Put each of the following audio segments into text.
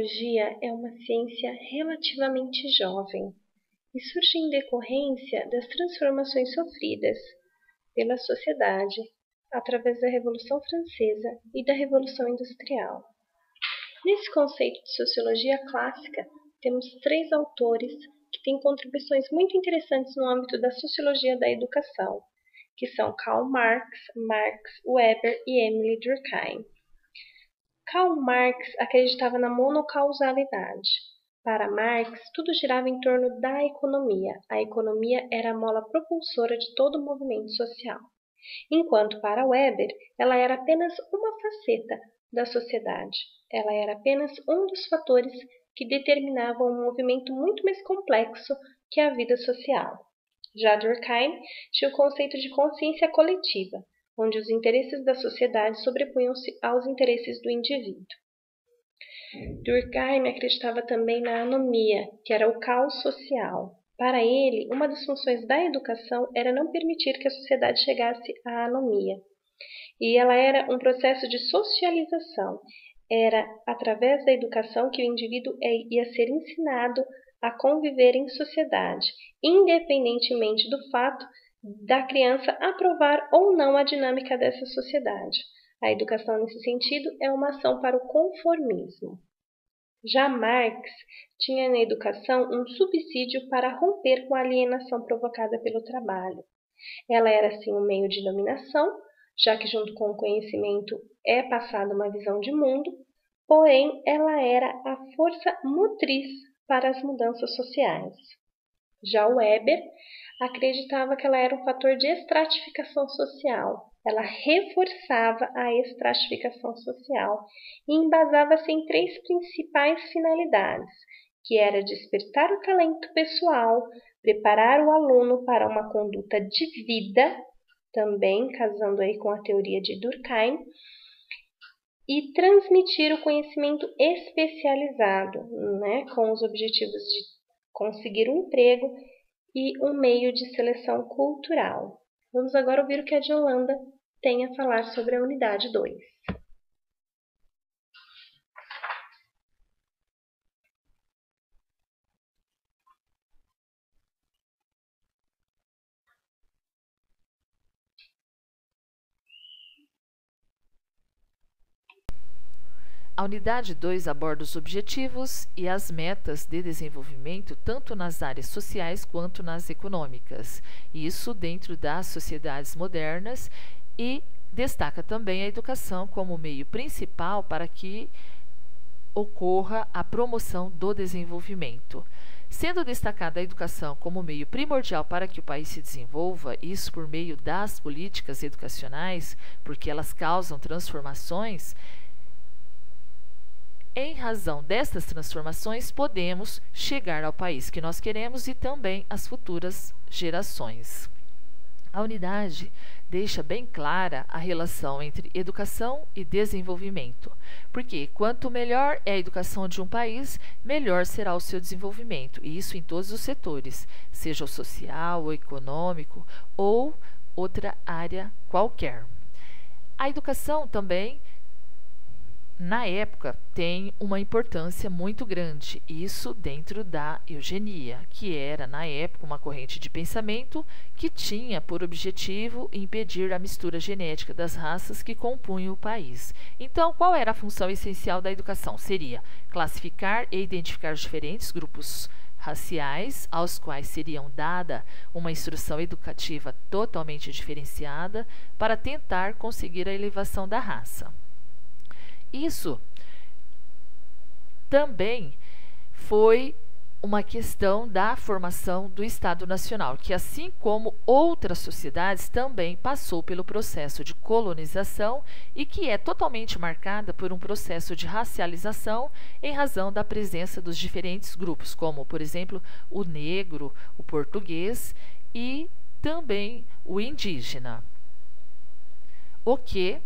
sociologia é uma ciência relativamente jovem e surge em decorrência das transformações sofridas pela sociedade através da Revolução Francesa e da Revolução Industrial. Nesse conceito de sociologia clássica, temos 3 autores que têm contribuições muito interessantes no âmbito da sociologia da educação, que são Karl Marx, Max Weber e Emile Durkheim. Karl Marx acreditava na monocausalidade. Para Marx, tudo girava em torno da economia. A economia era a mola propulsora de todo o movimento social. Enquanto para Weber, ela era apenas uma faceta da sociedade. Ela era apenas um dos fatores que determinavam um movimento muito mais complexo que a vida social. Já Durkheim tinha o conceito de consciência coletiva, onde os interesses da sociedade sobrepunham-se aos interesses do indivíduo. Durkheim acreditava também na anomia, que era o caos social. Para ele, uma das funções da educação era não permitir que a sociedade chegasse à anomia. E ela era um processo de socialização. Era através da educação que o indivíduo ia ser ensinado a conviver em sociedade, independentemente do fato da criança aprovar ou não a dinâmica dessa sociedade. A educação, nesse sentido, é uma ação para o conformismo. Já Marx tinha na educação um subsídio para romper com a alienação provocada pelo trabalho. Ela era, assim, um meio de dominação, já que junto com o conhecimento é passada uma visão de mundo, porém ela era a força motriz para as mudanças sociais. Já Weber acreditava que ela era um fator de estratificação social. Ela reforçava a estratificação social e embasava-se em 3 principais finalidades, que era despertar o talento pessoal, preparar o aluno para uma conduta de vida, também casando aí com a teoria de Durkheim, e transmitir o conhecimento especializado, com os objetivos de conseguir um emprego e um meio de seleção cultural. Vamos agora ouvir o que a Yolanda tem a falar sobre a unidade 2. A unidade 2 aborda os objetivos e as metas de desenvolvimento tanto nas áreas sociais quanto nas econômicas, isso dentro das sociedades modernas, e destaca também a educação como meio principal para que ocorra a promoção do desenvolvimento. Sendo destacada a educação como meio primordial para que o país se desenvolva, isso por meio das políticas educacionais, porque elas causam transformações. Em razão destas transformações, podemos chegar ao país que nós queremos e também às futuras gerações. A unidade deixa bem clara a relação entre educação e desenvolvimento, porque quanto melhor é a educação de um país, melhor será o seu desenvolvimento, e isso em todos os setores, seja o social, o econômico ou outra área qualquer. A educação também, na época, tem uma importância muito grande, isso dentro da eugenia, que era, na época, uma corrente de pensamento que tinha por objetivo impedir a mistura genética das raças que compunham o país. Então, qual era a função essencial da educação? Seria classificar e identificar os diferentes grupos raciais, aos quais seriam dada uma instrução educativa totalmente diferenciada para tentar conseguir a elevação da raça. Isso também foi uma questão da formação do Estado Nacional, que, assim como outras sociedades, também passou pelo processo de colonização e que é totalmente marcada por um processo de racialização em razão da presença dos diferentes grupos, como, por exemplo, o negro, o português e também o indígena, o que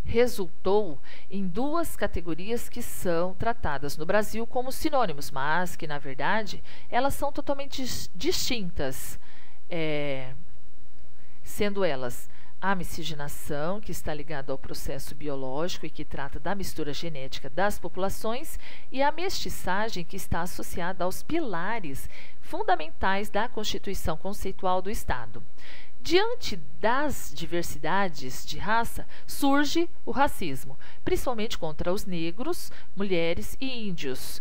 resultou em 2 categorias que são tratadas no Brasil como sinônimos, mas que, na verdade, elas são totalmente distintas, sendo elas A miscigenação, que está ligada ao processo biológico e que trata da mistura genética das populações, e a mestiçagem, que está associada aos pilares fundamentais da Constituição Conceitual do Estado. Diante das diversidades de raça, surge o racismo, principalmente contra os negros, mulheres e índios.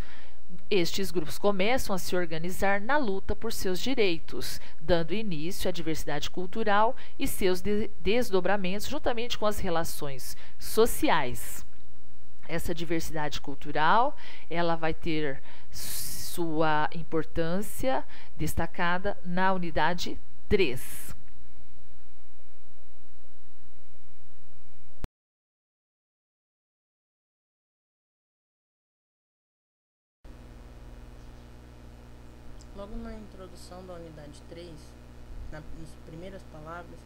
Estes grupos começam a se organizar na luta por seus direitos, dando início à diversidade cultural e seus desdobramentos, juntamente com as relações sociais. Essa diversidade cultural, ela vai ter sua importância destacada na unidade 3. Logo na introdução da unidade 3, nas primeiras palavras,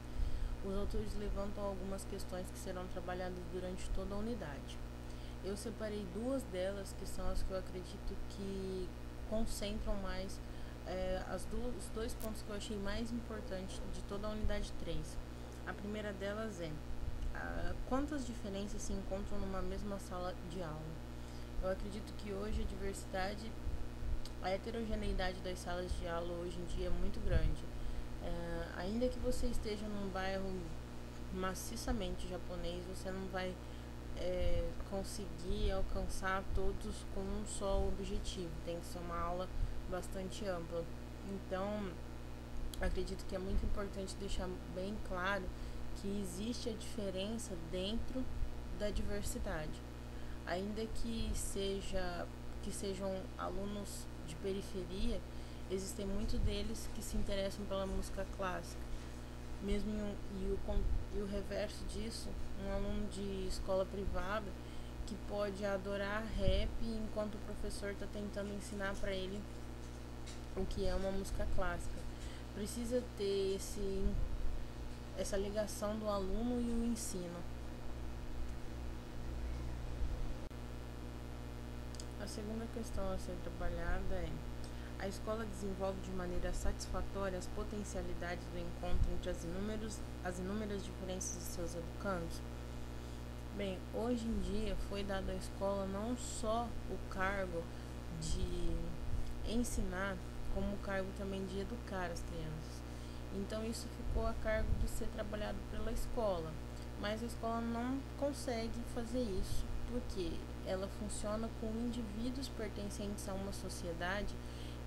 os autores levantam algumas questões que serão trabalhadas durante toda a unidade. Eu separei duas delas, que são as que eu acredito que concentram mais os dois pontos que eu achei mais importantes de toda a unidade 3. A primeira delas é quantas diferenças se encontram numa mesma sala de aula. Eu acredito que hoje a diversidade, a heterogeneidade das salas de aula hoje em dia é muito grande. Ainda que você esteja num bairro maciçamente japonês, você não vai conseguir alcançar todos com um só objetivo. Tem que ser uma aula bastante ampla. Então, acredito que é muito importante deixar bem claro que existe a diferença dentro da diversidade. Ainda que sejam alunos de periferia, existem muitos deles que se interessam pela música clássica. Mesmo e o reverso disso, um aluno de escola privada que pode adorar rap enquanto o professor está tentando ensinar para ele o que é uma música clássica. Precisa ter essa ligação do aluno e o ensino. A segunda questão a ser trabalhada é: a escola desenvolve de maneira satisfatória as potencialidades do encontro entre as inúmeras diferenças de seus educandos? Bem, hoje em dia foi dado à escola não só o cargo de ensinar, como o cargo também de educar as crianças. Então isso ficou a cargo de ser trabalhado pela escola, mas a escola não consegue fazer isso, porque ela funciona com indivíduos pertencentes a uma sociedade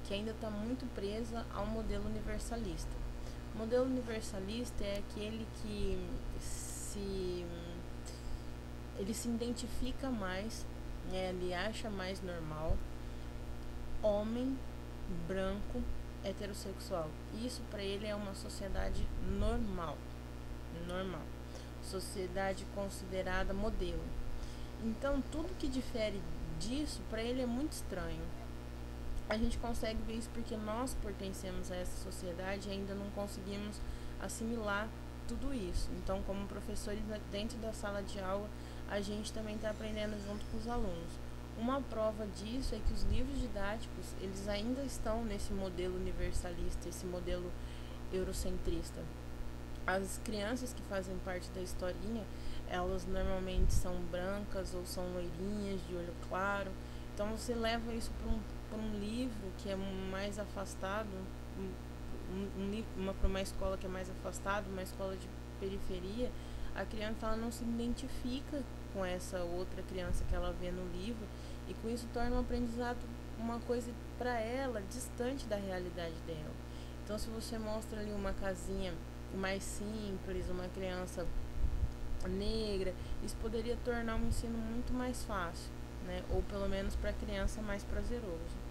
que ainda está muito presa ao modelo universalista. O modelo universalista é aquele que ele se identifica mais, ele acha mais normal homem, branco, heterossexual. Isso para ele é uma sociedade normal. Sociedade considerada modelo. Então, tudo que difere disso, para ele é muito estranho. A gente consegue ver isso porque nós pertencemos a essa sociedade e ainda não conseguimos assimilar tudo isso. Então, como professores dentro da sala de aula, a gente também está aprendendo junto com os alunos. Uma prova disso é que os livros didáticos, eles ainda estão nesse modelo universalista, esse modelo eurocentrista. As crianças que fazem parte da historinha, elas normalmente são brancas ou são loirinhas, de olho claro. Então você leva isso para um livro que é mais afastado, para uma escola que é mais afastada, uma escola de periferia, a criança ela não se identifica com essa outra criança que ela vê no livro, e com isso torna o aprendizado uma coisa para ela distante da realidade dela. Então se você mostra ali uma casinha mais simples, uma criança negra, isso poderia tornar o ensino muito mais fácil, né? Ou pelo menos para a criança mais prazeroso.